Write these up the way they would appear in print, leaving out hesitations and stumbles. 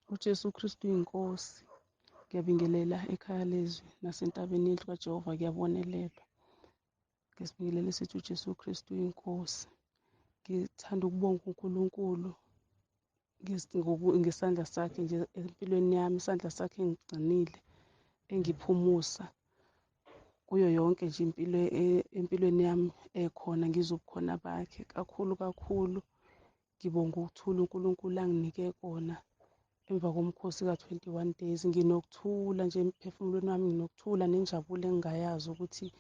uJesu Kristu inkosi. Ngiyabingelela ekhaya leZwi nasentabeni yendlu kaJehova kuyabonelela. Ngesibingelele sithi uJesu Kristu inkosi. Ngithanda ukubonga uNkulunkulu ngesandla sakhe nje empilweni yami, isandla sakhe engigcinile, engiphumusa kuyo yonke nje impilo empilweni yami ekhona ngizobukhona bakhe. Kakhulu ngibonga ukuthula uNkulunkulu anginike kona emva komkhosi ka-21 days. Nginokuthula nje emphefumulweni wami, nginokuthula nenjabulo engingayazi ukuthi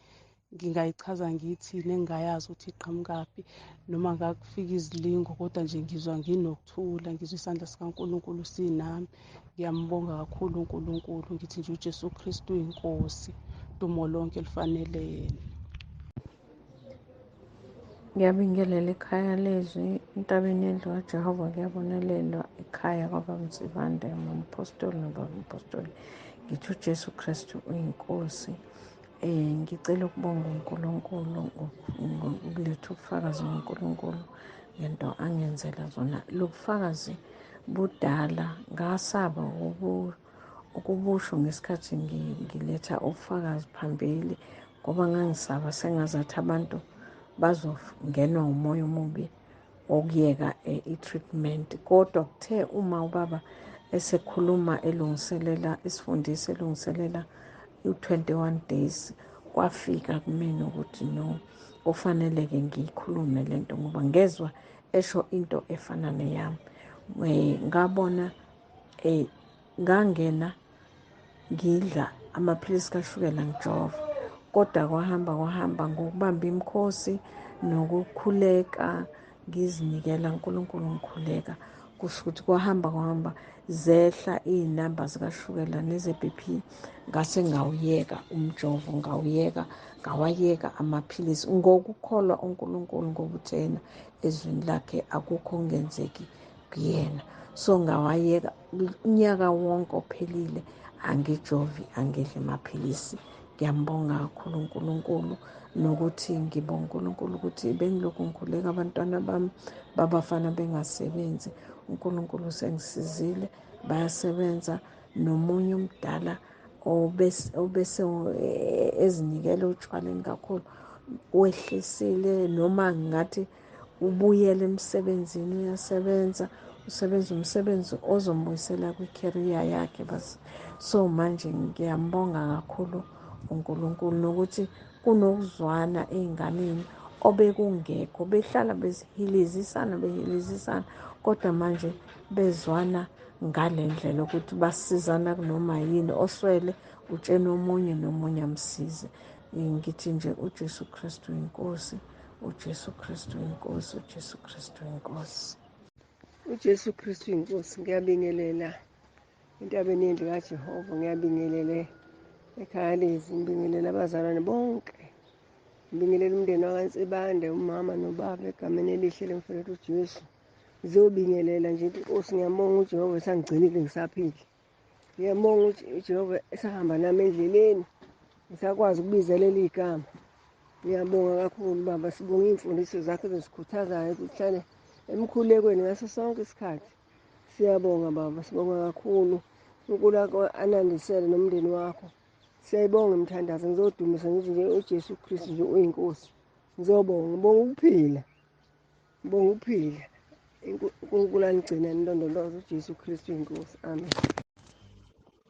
ngingayichaza ngiyithini, engingayazi ukuthi iqhamukaphi noma ngakufika izilingo, kodwa nje ngizwa nginokuthula, ngizwa isandla sikaNkulunkulu sinami. Ngiyambonga kakhulu uNkulunkulu, ngithi nje uJesu Kristu inkosi, dumo lonke lifanele yena. Ngiyabingelela ekhaya leZwi, entabeni yendlu kaJehova kuyabonelelwa, ekhaya kwabamzivande umphostoli nobaba-mpostoli. Ngithi uJesu Kristu uyinkosi. Ngicela ukubonga uNkulunkulu ngokuletha ubufakazi ngoNkulunkulu ngento angenzela zona. Lo bufakazi budala, ngasaba ukubusho ngesikhathi ngiletha ubufakazi phambili, ngoba ngangisaba sengazathi abantu bazongenwa umoya omubi wokuyeka i-treatment. Kodwa kuthe uma ubaba esekhuluma isifundisa elungiselela u-21 days, kwafika kumina ukuthi no, kufanele-ke ngiyikhulume lento ngoba ngezwa esho into efana neyami. Ngabona ngangena ngidla amaphilisi kashukela ngijova, kodwa kwahamba ngokubamba imikhosi nokukhuleka, ngizinikela uNkulunkulu ngikhuleka, kusho ukuthi kwahamba zehla iy'namba zikashukela neze-BP. Ngase ngawuyeka umjovo, ngawayeka amaphilisi ngokukholwa uNkulunkulu, ngokuthi yena ezwini lakhe akukho okungenzeki kuyena. So ngawayeka, unyaka wonke ophelile angijovi, angidli amaphilisi. Ngiyambonga kakhulu uNkulunkulu, nokuthi ngibonga uNkulunkulu ukuthi bengilokhu ngikhuleka abantwana bami babafana bengasebenzi. uNkulunkulu sengisizile, bayasebenza. Nomunye umdala obese ezinikele utshwaleni kakhulu wehlisile, noma ngathi ubuyele emsebenzini, uyasebenza, usebenza umsebenzi ozombuyisela kwi-career yakhe basi. So manje ngiyambonga kakhulu uNkulunkulu, nokuthi kunokuzwana ey'nganeni obekungekho, behlala behilizisana, kodwa manje bezwana ngale ndlela ukuthi basizana kunoma yini, oswele utshena omunye nomunye amsize. Ngithi nje uJesu Kristu inkosi, uJesu Kristu inkosi, uJesu Kristu inkosi. uJesu Kristu inkosi. Ngiyabingelela entabeni yendlu kaJehova, ngiyabingelela ekhaya leZwi, ngibingelela abazalwane bonke, ngibingelela umndeni wakaNsibande, umama nobaba, egameni elihle lemfeletu uJesu. Ngizobingelela nje inkosi. Ngiyambonga uJehova esangigcinile ngisaphila. Ngiyambonga uJehova esahamba nami endleleni, ngisakwazi ukubizela leli gama. Ngiyabonga kakhulu baba, sibonga iy'mfundiso zakho ezisikhuthazayo ukuthi hlale emkhulekweni ngaso sonke isikhathi. Siyabonga baba, sibonga kakhulu. uNkulunkulu anandisele nomndeni wakho. Siyayibonga imithandazo. Ngizodumisa ngithi nje uJesu Kristu nje uyinkosi. Ngizobonga, ngibonga ukuphila, ngibonga ukuphila. uNkulunkulu anigcine anilondoloze. uJesu Kristu inkosi, amen.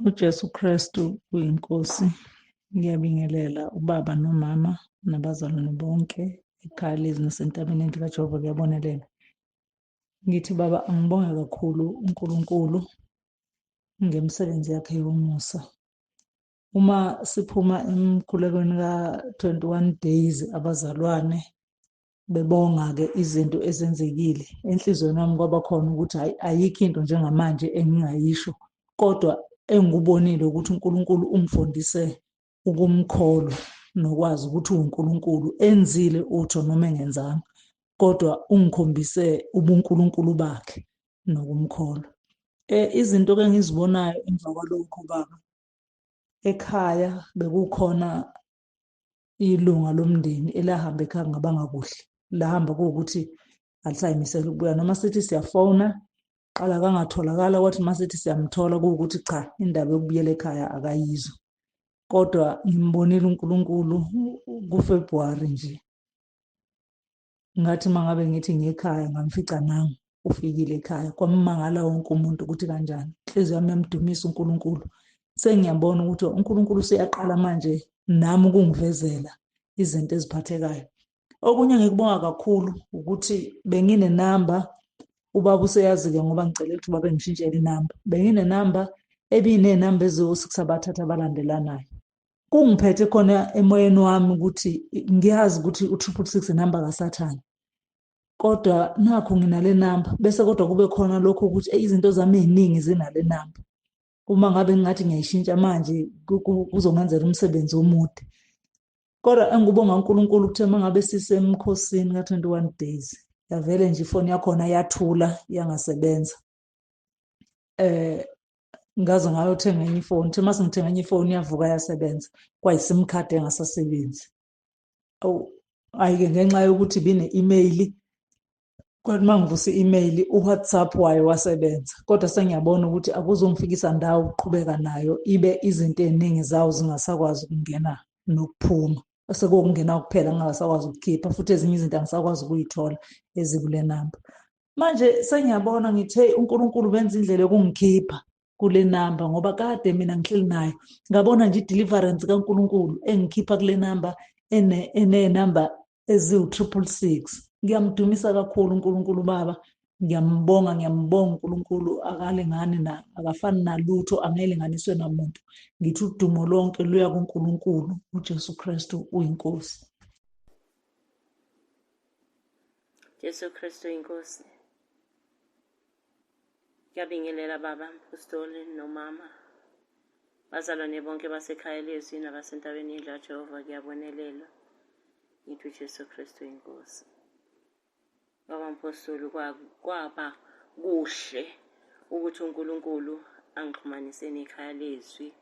uJesu Kristu uyinkosi. Ngiyabingelela ubaba nomama nabazalwane bonke ekhaya leZwi nasentabeni yendlu kaJehova kuyabonelela. Ngithi baba, angibonge kakhulu uNkulunkulu ngemisebenzi yakhe yomusa. Uma siphuma emkhulekweni ka-21 days, abazalwane bebonga-ke izinto ezenzekile, enhliziyweni wami kwaba khona ukuthi ayikho into njengamanje engingayisho, kodwa engikubonile ukuthi uNkulunkulu ungifundise ukumkholwa nokwazi ukuthi uNkulunkulu, enzile utho noma engenzanga, kodwa ungikhombise ubuNkulunkulu bakhe nokumkholwa. Izinto-ke engizibonayo emva kwalokho baba, ekhaya bekukhona ilunga lomndeni elahamba ekhaya ngabanga kuhle, lahamba kuwukuthi alisayimisela ukubuya, noma sithi siyafona qala kangatholakala, kwathi masithi siyamthola kuwukuthi cha, indaba yokubuyela ekhaya akayizwa. Kodwa ngimbonile uNkulunkulu kuFebruwari nje. Ngathi mangabe ngithi ngekhaya ngamfica nangu ufikile ekhaya. Kwamangala wonke umuntu ukuthi kanjani. Inhliziyo yami yamdumisa uNkulunkulu. Sengiyabona ukuthi uNkulunkulu useyaqala manje nami ukungivezela izinto eziphathekayo. Okunye ngikubonga kakhulu ukuthi benginenamba, ubaba useyazi-ke ngoba ngicele ukuthi ubaba engishintshele inamba. Benginenamba ebiyinenamba eziwu-6 abathathu abalandelanayo. Kungiphethe khona emoyeni wami ukuthi ngiyazi ukuthi u-666 inamba kaSathane. Kodwa nakho nginale namba, bese kodwa kube khona lokho ukuthi izinto zami ey'ningi zinale namba. Uma ngabe ngingathi ngiyayishintsha manje kuzongenzela umsebenzi omude. Kodwa engikubonga uNkulunkulu ukuthi uma ngabe sisemkhosini ka-21 days, yavele nje ifoni yakhona yathula yangasebenza. Ngaze ngayothenga enye ifoni, uthe mase ngithenga enye ifoni yavuka yasebenza, kwayi-SIM card engasasebenzi. Hhayi-ke ngenxa yokuthi bine-email, kwathi uma ngivusa i-email u-WhatsApp wayo wasebenza. Kodwa sengiyabona ukuthi akuzongifikisa ndawo ukuqhubeka nayo, ibe izinto ey'ningi zawo zingasakwazi ukungena nokuphuma. Sekungena kuphela ngingasakwazi ukukhipha, futhi ezinye izinto angisakwazi ukuy'thola ezikule namba. Manje sengiyabona ngithe uNkulunkulu benza indlela yokungikhipha kule namba, ngoba kade mina ngihleli nayo. Ngabona nje i-deliverance kaNkulunkulu engikhipha kule namba eney'namba eziwu-666. Ngiyamdumisa kakhulu uNkulunkulu Baba. Ngiyambonga uNkulunkulu, akalingani akafani nalutho, angelinganiswe namuntu. Ngithi udumo lonke luya kuNkulunkulu, uJesu Kristu uyinkosi. Jesu Kristu inkosi. Ngiyabingelela baba Mpostoli nomama, bazalwane bonke basekhaya leZwi nabasentabeni yendlu Jehova, kuyabonelela. Ngithi uJesu Kristu inkosi. Baba Mpostoli, kwaba kuhle ukuthi uNkulunkulu angixhumanise nekhaya leZwi,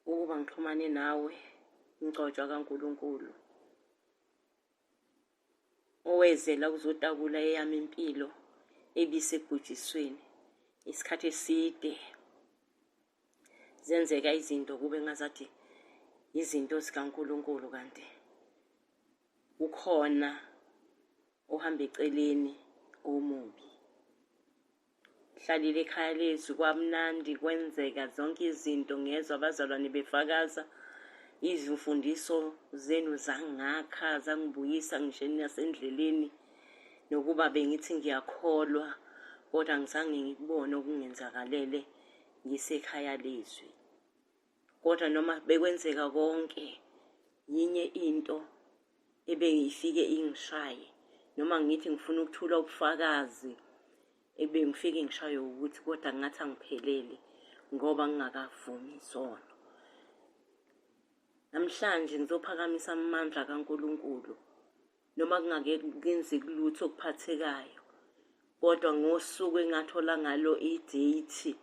ukuba ngixhumane nawe, ngicotshwa kaNkulunkulu owezela ukuzotakula eyami impilo ebisebhujisweni isikhathi eside. Zenzeka izinto kube ngazathi izinto zikaNkulunkulu, kanti ukhona ohamba eceleni omubi. Hlalile ekhaya leZwi, kwamnandi, kwenzeka zonke izinto, ngezwe abazalwane befakaza izimfundiso zenu zangakha, zangibuyisa ngisho nasendleleni, nokuba bengithi ngiyakholwa kodwa ngizange ngikubone okungenzakalele ngisekhaya leZwi. Kodwa noma bekwenzeka konke, yinye into ebengifike ingishaye, noma ngithi ngifuna ukuthula ubufakazi, ebengifike ngishaye ukuthi kodwa ngathi angiphelele ngoba ngingakavumi isono. Namhlanje ngizophakamisa amandla kaNkulunkulu, noma kungake kwenzeke lutho okuphathekayo, kodwa ngosuku engathola ngalo i-date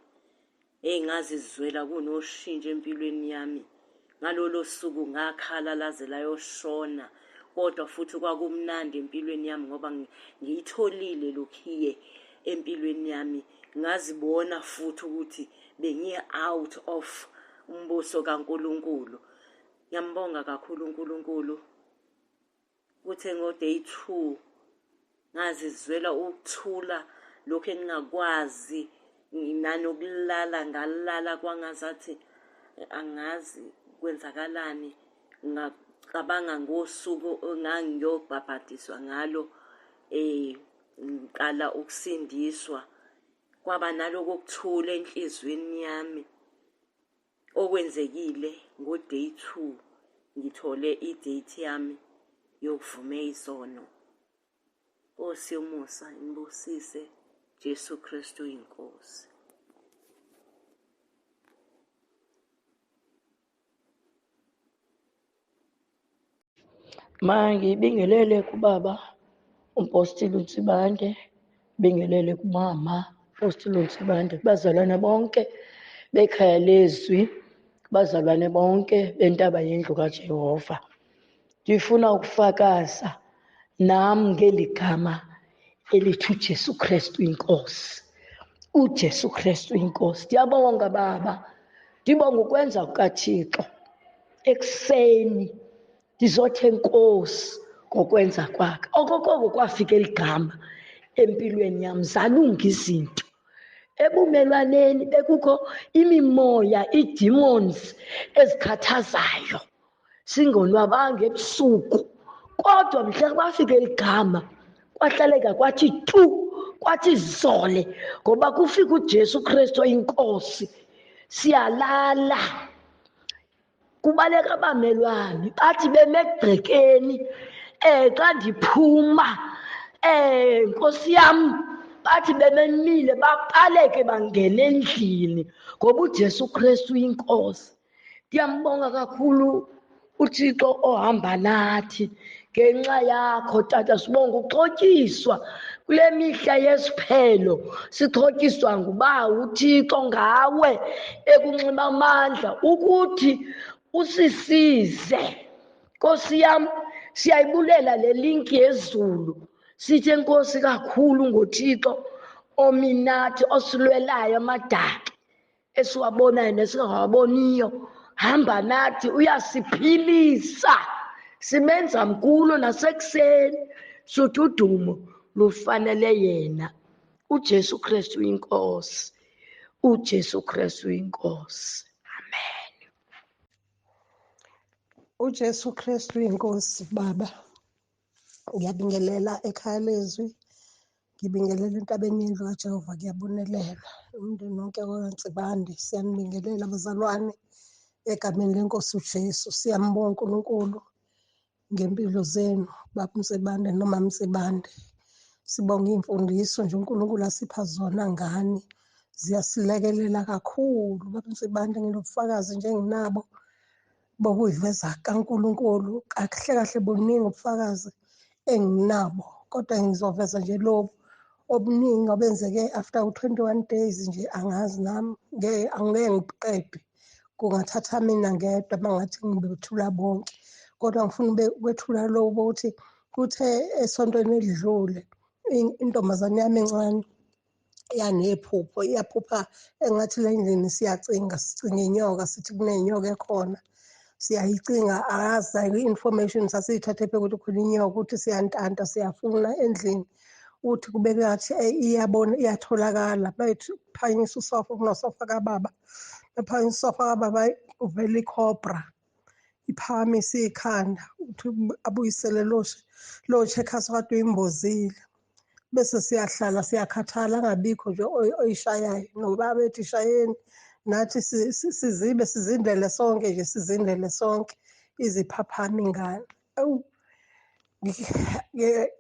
engazizwela kunoshintsho empilweni yami. Ngalolo suku ngakhala laze layoshona, kodwa futhi kwakumnandi empilweni yami ngoba ngiyitholile lokhiye empilweni yami. Ngazibona futhi ukuthi bengi-out of umbuso kaNkulunkulu. Ngiyambonga kakhulu uNkulunkulu. Kuthe ngo-day 2 ngazizwela ukuthula lokhu engingakwazi, nanokulala ngalala kwangazathi angazi kwenzakalani. Ngicabanga ngosuku engangiyobhabhadiswa ngalo, ngiqala ukusindiswa. Kwaba naloko kuthula enhlizweni yami. Okwenzekile ngo-day 2 ngithole i-date yami yokuvume isono. Nkosi yomusa, ngibusise. Jesu Kristu inkosi. Ngibingelele kubaba uMpostoli uNsibande, bingelele kumama uMpostoli uNsibande, kubazalwane bonke bekhaya leZwi, kubazalwane bonke bentaba yendlu kaJehova. Ngifuna ukufakaza nami ngeli gama elithi uJesu Kristu inkosi. uJesu Kristu inkosi. Ndiyabonga Baba, ndibonga ukwenza kukaThixo. Ekuseni ndizothi enkosi ngokwenza kwakhe. Okokoko kwafika eli gama empilweni yam, zalunga izinto. Ebumelwaneni bekukho imimoya, ii-demons ezikhathazayo, singonwabanga ebusuku. Kodwa mhla kwafika eli gama kwahlaleka kwathi tu, kwathi zole, ngoba kufika uJesu Kristu inkosi. Siyalala. Kubaleka abamelwane bathi beme ekugqekeni xa ndiphuma nkosi yam, bathi bememile baqaleke bangena endlini ngoba uJesu Kristu inkosi. Ndiyambonga kakhulu uThixo ohamba nathi. Ngenxa yakho Tata sibonga uxhotyiswa kule mihla yesiphelo, sixhotyiswa ngubawo uThixo ngawe ekunxiba amandla ukuthi usisize. Nkosi yam, siyayibulela le linki yezulu. Sithi enkosi kakhulu ngoThixo ominathi, osilwelayo amadaka esiwabonayo nesingawaboniyo. Hamba nathi, uyasiphilisa. Simenza mkhulu nasekuseni, suthi udumo lufanele yena. uJesu Kristu inkosi. uJesu Kristu inkosi. Amen. uJesu Kristu inkosi. Baba, ngiyabingelela ekhaya leZwi, ngibingelela entabeni yendlu kaJehova, ngiyabunelela umndeni wonke kaNsibande. Siyanibingelela bazalwane egameni lenkosi uJesu. Siyambonga uNkulunkulu ngempilo zenu, Baba Msibande nomama Msibande. Sibonga iy'mfundiso nje uNkulunkulu asipha zona ngani, ziyasilekelela kakhulu. Baba Msibande, nginobufakazi nje enginabo bokuyiveza kaNkulunkulu. Kahle kahle buningi ubufakazi enginabo, kodwa ngizoveza nje lobu obuningi obenzeke after u-21 days nje. Angazi nami angeke ngiqede, kungathatha mina ngedwa mangathi ngibethula bonke, kodwa ngifuna ukwethula lobu ukuthi kuthe esontweni elidlule intombazane yami encane yanephupho, iyaphupha engathi le ndlini siyacinga, sicinga inyoka, sithi kunenyoka ekhona, siyayicinga. Akazi i-information sasiyithathe phe ukuthi khona inyoka, ukuthi siyantanta, siyafuna endlini, uthi kube ngathi iyabona, iyatholakala. Bayithi phanyisa usofa, kunosofa kababa, baphanyisa usofa kababa uvela ikhobra iphakamisa ikhanda, uthi abuyisele lotshe ekhasi kade uyimbozile. Bese siyahlala siyakhathala, angabikho nje oyishayayo. Nobaba ethi shayeni, nathi sizindele sonke nje, sizindele sonke, iziphaphama ingane.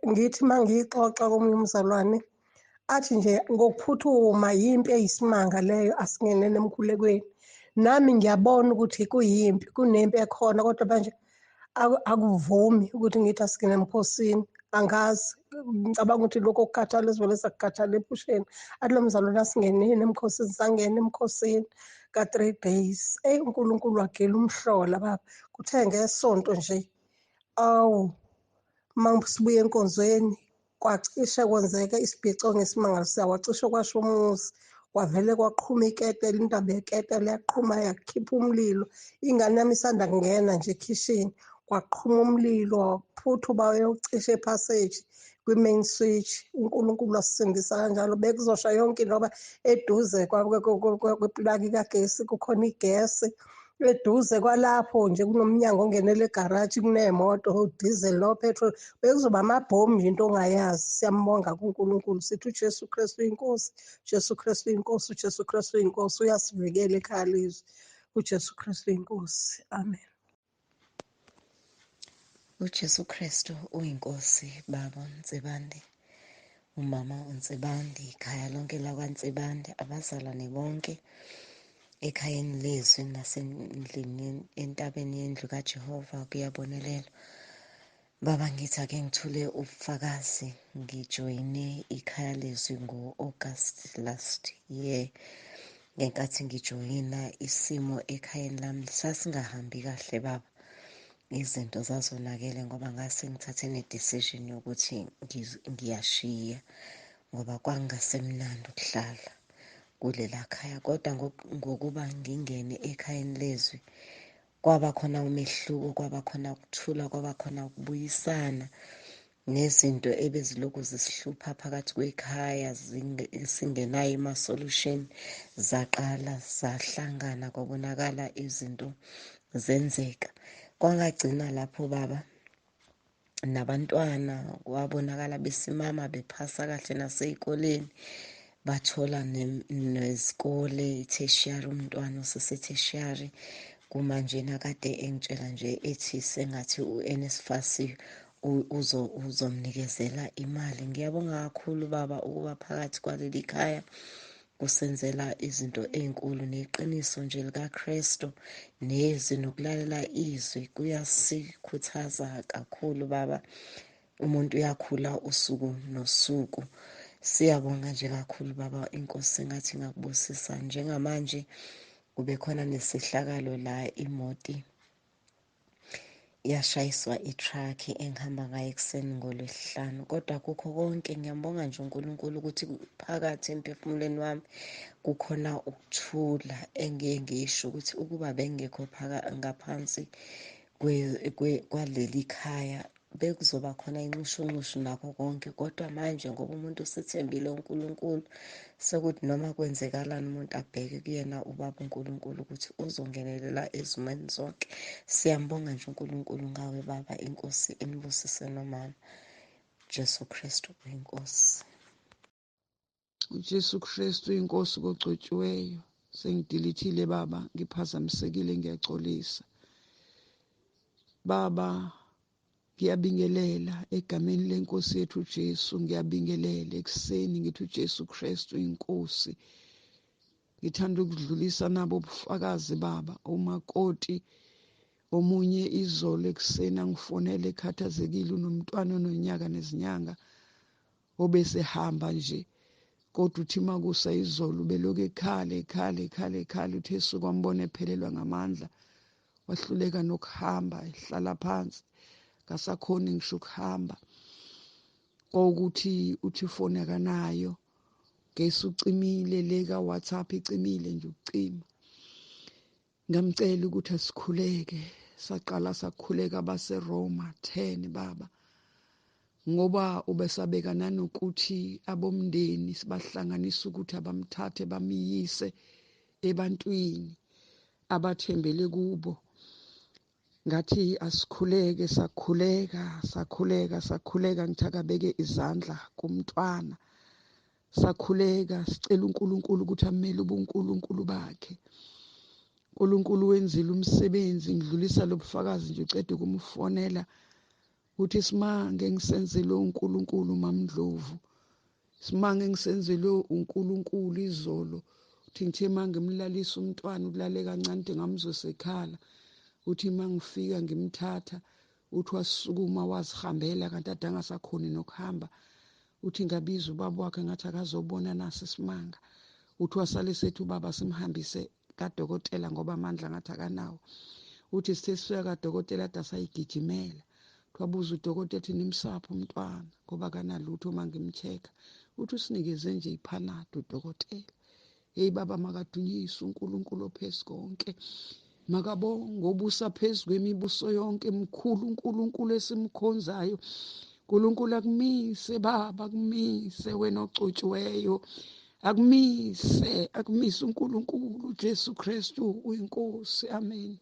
Ngithi uma ngiyixoxa komunye umzalwane, athi nje ngokuphuthuma yimpi eyisimanga leyo, asingenene emkhulekweni. Nami ngiyabona ukuthi kuyimpi, kunempi ekhona, kodwa manje akuvumi ukuthi ngithi asingene emkhosini. Angazi, ngicabanga ukuthi lokho kukhathala esivele sakukhathala ephusheni. Athi lo mzalwane asingeneni emkhosini, sangena emkhosini ka-3 days. uNkulunkulu wagela umhlola baba. Kuthe ngesonto nje, sibuye enkonzweni, kwacishe kwenzeka isibhico ngesimangalisayo, wacishe kwasho umuzi, kwavele kwaqhuma iketele, intaba yeketele yaqhuma yakhipha umlilo. Ingane yami isanda kungena nje ekhishini, kwaqhuma umlilo, waphuthuba wayocisha ephaseji kwi-main switch. uNkulunkulu wasisindisa kanjalo. Bekuzosha yonke into ngoba eduze kweplaki kagesi kukhona igesi. Eduze kwalapho nje kunomnyango ongenela egaraji, kuney'moto, udizeli nopetrol. Bekuzoba amabhomu nje into ongayazi. Siyambonga kuNkulunkulu, sithi uJesu Kristu inkosi, uJesu Kristu inkosi, uJesu Kristu inkosi. Uyasivikela ekhaya leZwi, uJesu Kristu inkosi. Amen. uJesu Kristu uyinkosi. Baba uNsibande, umama uNsibande, ikhaya lonke lakwaNsibande, abazalwane bonke ekhayeni leZwi nasendlini entabeni yendlu kaJehova kuyabonelela. Baba, ngithi ake ngithule ubufakazi. Ngijoyine ikhaya leZwi ngo-August last year. Ngenkathi ngijoyina, isimo ekhayeni lami sasingahambi kahle baba. izinto zazonakele ngoba ngase ngithathe ne-decision yokuthi ngiyashiya ngoba kwangasemnandi ukuhlala kulela khaya. Kodwa ngokuba ngingene ekhayeni leZwi, kwaba khona umehluko, kwaba khona ukuthula, kwaba khona ukubuyisana. Nezinto ebezilokhu zisihlupha phakathi kwekhaya singenayo ima-solution, zaqala zahlangana, kwabonakala izinto zenzeka. Kwangagcina lapho baba nabantwana kwabonakala besimama bephasa kahle nasey'koleni, bathola nezikole tertiary, umntwana osese-tertiary. Kumanje nakade engitshela nje ethi sengathi u-NSFAS uzomnikezela imali. Ngiyabonga kakhulu baba ukuba phakathi kwaleli khaya kusenzela izinto ey'nkulu, neqiniso nje likaKristu nezwi nokulalela izwi kuyasikhuthaza kakhulu baba. Umuntu uyakhula usuku nosuku. Siyabonga nje kakhulu baba, inkosi sengathi ngakubusisa. Njengamanje kube khona nesehlakalo la imoti yashayiswa itruck engihamba ngayo ekuseni ngoLwesihlanu. Kodwa kukho konke ngiyambonga nje uNkulunkulu ukuthi phakathi emphefumulweni wami kukhona ukuthula. Engiye ngisho ukuthi ukuba bengekho ngaphansi kwaleli khaya bekuzoba khona inxushunxushu nakho konke. Kodwa manje ngoba umuntu usethembile uNkulunkulu, sekuthi noma kwenzekalani umuntu abheke kuyena ubaba uNkulunkulu ukuthi uzongenelela ezimweni zonke. Siyambonga nje uNkulunkulu ngawe baba. Inkosi inibusise nomama. Jesu Kristu uyinkosi. uJesu Kristu inkosi kogcotshiweyo. Sengidilithile baba, ngiphazamisekile, ngiyaxolisa baba. Ngiyabingelela egameni lenkosi yethu Jesu. Ngiyabingelela ekuseni ngithi uJesu Kristu inkosi. Ngithanda ukudlulisa nabo ubufakazi baba. Umakoti omunye izolo ekuseni angifonele ekhathazekile, unomntwana ononyaka nezinyanga obesehamba nje, kodwa uthi makusa izolo beloku ekhala uthi esuku wambona ephelelwa ngamandla, wahluleka nokuhamba, ehlala phansi, kasakhoni ngisho ukuhamba. Kokuthi uthi ifoni akanayo, gesi ucimile, leka WhatsApp icimile nje ukucima. Ngamcela ukuthi asikhuleke, saqala sakhuleka baseRoma 10 baba, ngoba ubesabeka nanokuthi abomndeni sibahlanganisa ukuthi abamthathe bamiyise ebantwini abathembele kubo. Ngathi asikhuleke, sakhuleka ngithi akabeke izandla kumntwana. Sakhuleka sicela uNkulunkulu ukuthi amele ubuNkulunkulu bakhe. uNkulunkulu wenzile umsebenzi. Ngidlulisa lo bufakazi nje, ucede kumfonela uthi simange ngisenzele uNkulunkulu maMdlovu, simange ngisenzele uNkulunkulu izolo. Uthi ngithe mangimlalisa umntwana ukulale kancane, uthi ngamzwe sekhala. Uthi mangifika ngimthatha, uthi wasukuma wazihambela, kanti ade angasakhoni nokuhamba. Uthi ngabiza ubaba wakhe ngathi akazobona nasi isimanga. Uthi wasale sethu ubaba simhambise kadokotela ngoba amandla ngathi akanawo. Uthi sithe sifika kadokotela ade asayigijimela. Twabuza udokotela ethi nimsapho umntwana ngoba kanalutho mangimcheck. Uthi usinikeze nje iphanado udokotela. Hey baba, makadunyiswe uNkulunkulu ophezu konke. Makabonge obusa phezu kwemibuso yonke, mkhulu uNkulunkulu esimkhonzayo. uNkulunkulu akumise baba, akumise wena ogcotshiweyo, akumise uNkulunkulu. Jesu Kristu uyinkosi. Amen.